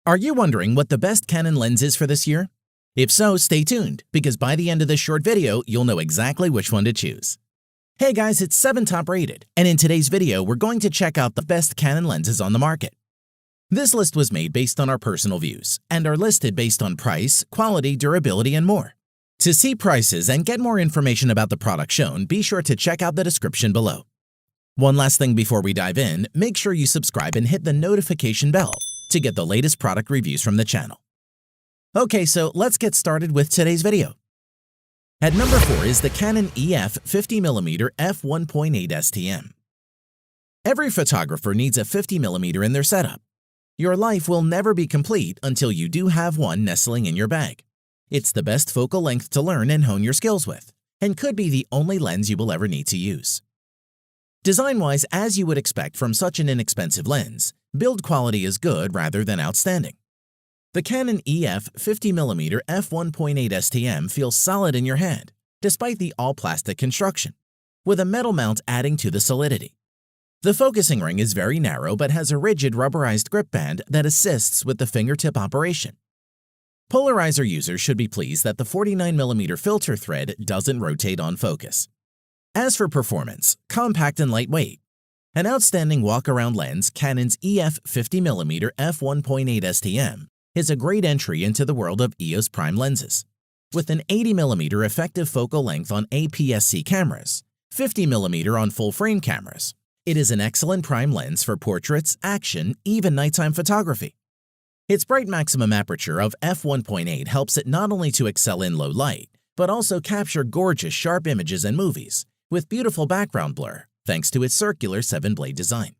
Are you wondering what the best Canon lens is for this year? If so, stay tuned, because by the end of this short video, you'll know exactly which one to choose. Hey guys, it's 7 Top Rated, and in today's video, we're going to check out the best Canon lenses on the market. This list was made based on our personal views, and are listed based on price, quality, durability, and more. To see prices and get more information about the product shown, be sure to check out the description below. One last thing before we dive in, make sure you subscribe and hit the notification bell to get the latest product reviews from the channel. Okay, so let's get started with today's video. At number 4 is the Canon EF 50mm f1.8 STM. Every photographer needs a 50mm in their setup. Your life will never be complete until you do have one nestling in your bag. It's the best focal length to learn and hone your skills with, and could be the only lens you will ever need to use. Design-wise, as you would expect from such an inexpensive lens, build quality is good rather than outstanding. The Canon EF 50mm f1.8 STM feels solid in your hand, despite the all-plastic construction, with a metal mount adding to the solidity. The focusing ring is very narrow but has a rigid rubberized grip band that assists with the fingertip operation. Polarizer users should be pleased that the 49mm filter thread doesn't rotate on focus. As for performance, compact and lightweight. An outstanding walk-around lens, Canon's EF 50mm f1.8 STM is a great entry into the world of EOS prime lenses. With an 80mm effective focal length on APS-C cameras, 50mm on full-frame cameras, it is an excellent prime lens for portraits, action, even nighttime photography. Its bright maximum aperture of f1.8 helps it not only to excel in low light, but also capture gorgeous sharp images and movies with beautiful background blur thanks to its circular 7-blade design.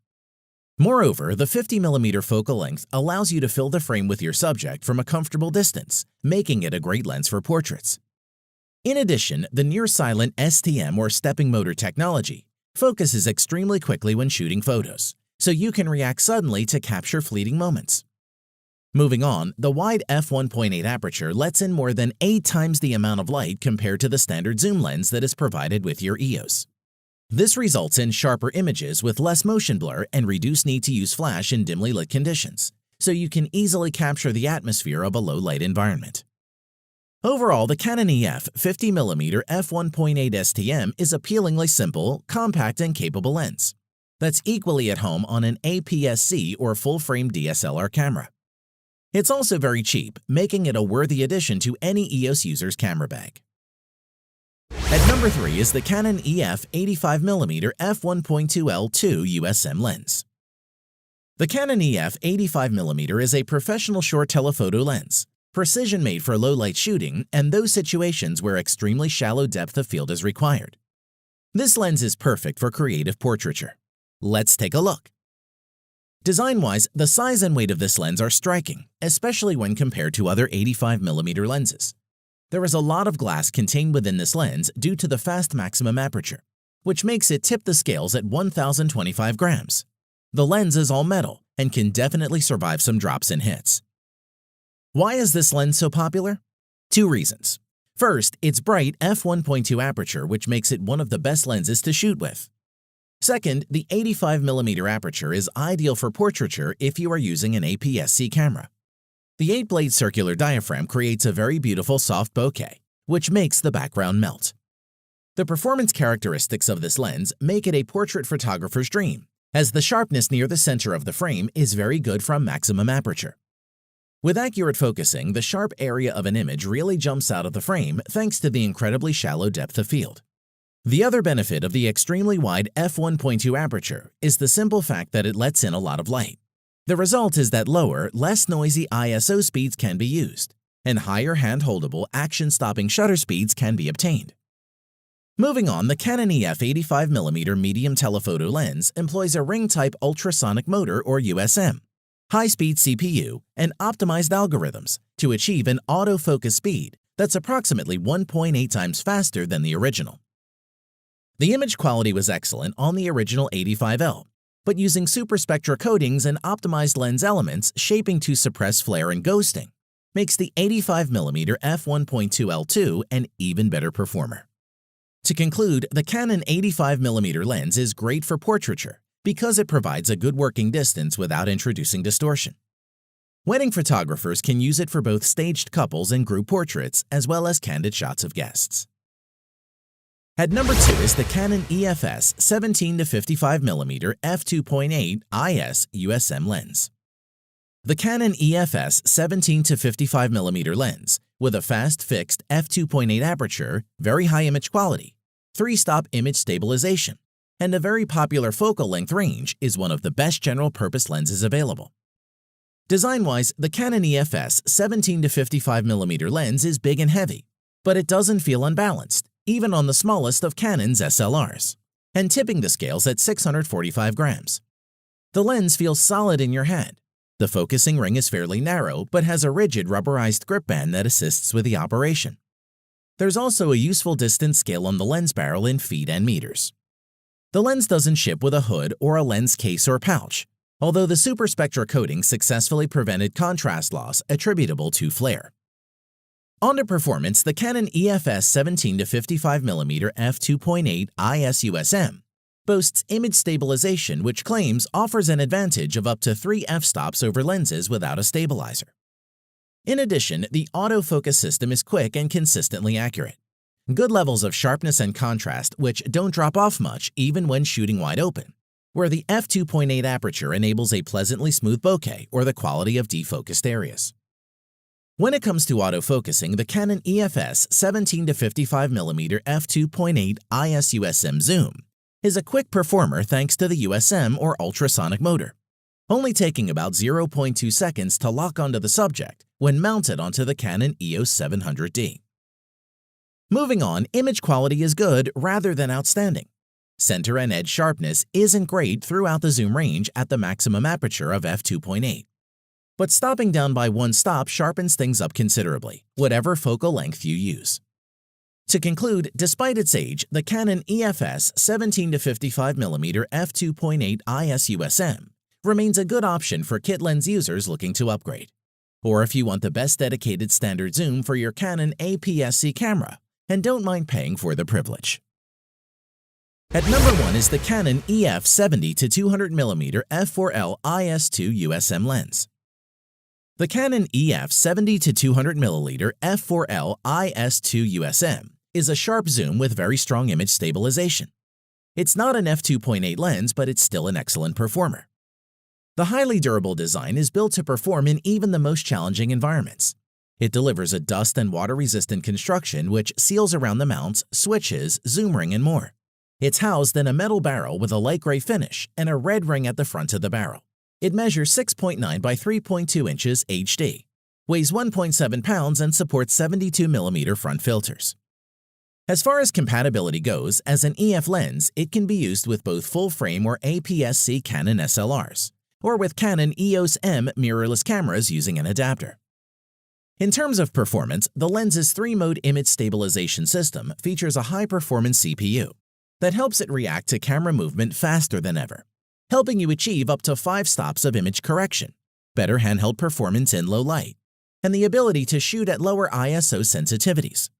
Moreover, the 50mm focal length allows you to fill the frame with your subject from a comfortable distance, making it a great lens for portraits. In addition, the near-silent STM or stepping motor technology focuses extremely quickly when shooting photos, so you can react suddenly to capture fleeting moments. Moving on, the wide f1.8 aperture lets in more than 8 times the amount of light compared to the standard zoom lens that is provided with your EOS. This results in sharper images with less motion blur and reduced need to use flash in dimly lit conditions, so you can easily capture the atmosphere of a low-light environment. Overall, the Canon EF 50mm f1.8 STM is appealingly simple, compact, and capable lens that's equally at home on an APS-C or full-frame DSLR camera. It's also very cheap, making it a worthy addition to any EOS user's camera bag. At number 3 is the Canon EF 85mm f1.2L2 USM lens. The Canon EF 85mm is a professional short telephoto lens, precision-made for low-light shooting and those situations where extremely shallow depth of field is required. This lens is perfect for creative portraiture. Let's take a look. Design-wise, the size and weight of this lens are striking, especially when compared to other 85mm lenses. There is a lot of glass contained within this lens due to the fast maximum aperture, which makes it tip the scales at 1,025 grams. The lens is all metal and can definitely survive some drops and hits. Why is this lens so popular? 2 reasons. First, its bright f1.2 aperture, which makes it one of the best lenses to shoot with. Second, the 85mm aperture is ideal for portraiture if you are using an APS-C camera. The 8-blade circular diaphragm creates a very beautiful soft bokeh, which makes the background melt. The performance characteristics of this lens make it a portrait photographer's dream, as the sharpness near the center of the frame is very good from maximum aperture. With accurate focusing, the sharp area of an image really jumps out of the frame thanks to the incredibly shallow depth of field. The other benefit of the extremely wide f1.2 aperture is the simple fact that it lets in a lot of light. The result is that lower, less noisy ISO speeds can be used, and higher hand-holdable, action-stopping shutter speeds can be obtained. Moving on, the Canon EF 85mm medium telephoto lens employs a ring-type ultrasonic motor or USM, high-speed CPU, and optimized algorithms to achieve an autofocus speed that's approximately 1.8 times faster than the original. The image quality was excellent on the original 85L, but using superspectra coatings and optimized lens elements shaping to suppress flare and ghosting makes the 85mm f1.2L2 an even better performer. To conclude, the Canon 85mm lens is great for portraiture because it provides a good working distance without introducing distortion. Wedding photographers can use it for both staged couples and group portraits, as well as candid shots of guests. At number 2 is the Canon EFS 17-55mm f2.8 IS USM lens. The Canon EFS 17-55mm lens, with a fast fixed f2.8 aperture, very high image quality, 3-stop image stabilization, and a very popular focal length range, is one of the best general-purpose lenses available. Design-wise, the Canon EFS 17-55mm lens is big and heavy, but it doesn't feel unbalanced, even on the smallest of Canon's SLRs, and tipping the scales at 645 grams. The lens feels solid in your hand. The focusing ring is fairly narrow, but has a rigid rubberized grip band that assists with the operation. There's also a useful distance scale on the lens barrel in feet and meters. The lens doesn't ship with a hood or a lens case or pouch, although the superspectra coating successfully prevented contrast loss attributable to flare. On to performance, the Canon EFS 17-55mm f2.8 IS USM boasts image stabilization, which claims offers an advantage of up to 3 f-stops over lenses without a stabilizer. In addition, the autofocus system is quick and consistently accurate. Good levels of sharpness and contrast which don't drop off much even when shooting wide open, where the f2.8 aperture enables a pleasantly smooth bokeh or the quality of defocused areas. When it comes to autofocusing, the Canon EFS 17-55mm f2.8 IS USM zoom is a quick performer thanks to the USM or ultrasonic motor, only taking about 0.2 seconds to lock onto the subject when mounted onto the Canon EOS 700D. Moving on, image quality is good rather than outstanding. Center and edge sharpness isn't great throughout the zoom range at the maximum aperture of f2.8. But stopping down by 1 stop sharpens things up considerably, whatever focal length you use. To conclude, despite its age, the Canon EFS 17-55mm f2.8 IS USM remains a good option for kit lens users looking to upgrade. Or if you want the best dedicated standard zoom for your Canon APS-C camera and don't mind paying for the privilege. At number 1 is the Canon EF 70-200mm f4L IS2 USM lens. The Canon EF 70-200mm f4L IS2 USM is a sharp zoom with very strong image stabilization. It's not an f2.8 lens, but it's still an excellent performer. The highly durable design is built to perform in even the most challenging environments. It delivers a dust and water-resistant construction which seals around the mounts, switches, zoom ring, and more. It's housed in a metal barrel with a light gray finish and a red ring at the front of the barrel. It measures 6.9 by 3.2 inches HD, weighs 1.7 pounds, and supports 72mm front filters. As far as compatibility goes, as an EF lens, it can be used with both full-frame or APS-C Canon SLRs, or with Canon EOS M mirrorless cameras using an adapter. In terms of performance, the lens's 3-mode image stabilization system features a high-performance CPU that helps it react to camera movement faster than ever, helping you achieve up to 5 stops of image correction, better handheld performance in low light, and the ability to shoot at lower ISO sensitivities.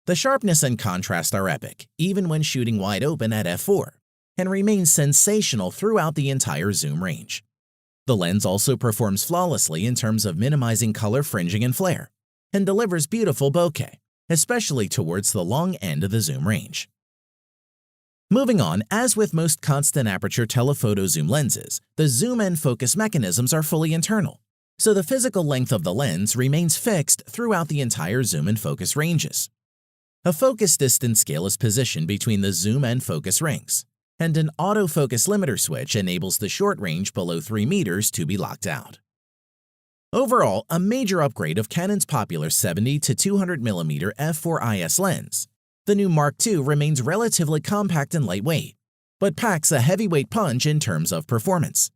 The sharpness and contrast are epic, even when shooting wide open at f4, and remains sensational throughout the entire zoom range. The lens also performs flawlessly in terms of minimizing color fringing and flare, and delivers beautiful bokeh, especially towards the long end of the zoom range. Moving on, as with most constant aperture telephoto zoom lenses, the zoom and focus mechanisms are fully internal, so the physical length of the lens remains fixed throughout the entire zoom and focus ranges. A focus distance scale is positioned between the zoom and focus rings, and an autofocus limiter switch enables the short range below 3 meters to be locked out. Overall, a major upgrade of Canon's popular 70-200mm f4IS lens, the new Mark II remains relatively compact and lightweight, but packs a heavyweight punch in terms of performance.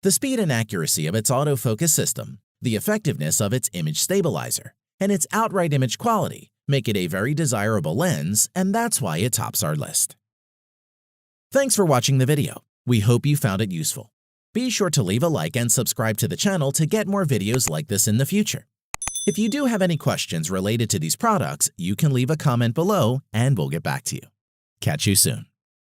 The speed and accuracy of its autofocus system, the effectiveness of its image stabilizer, and its outright image quality make it a very desirable lens, and that's why it tops our list. Thanks for watching the video. We hope you found it useful. Be sure to leave a like and subscribe to the channel to get more videos like this in the future. If you do have any questions related to these products, you can leave a comment below and we'll get back to you. Catch you soon.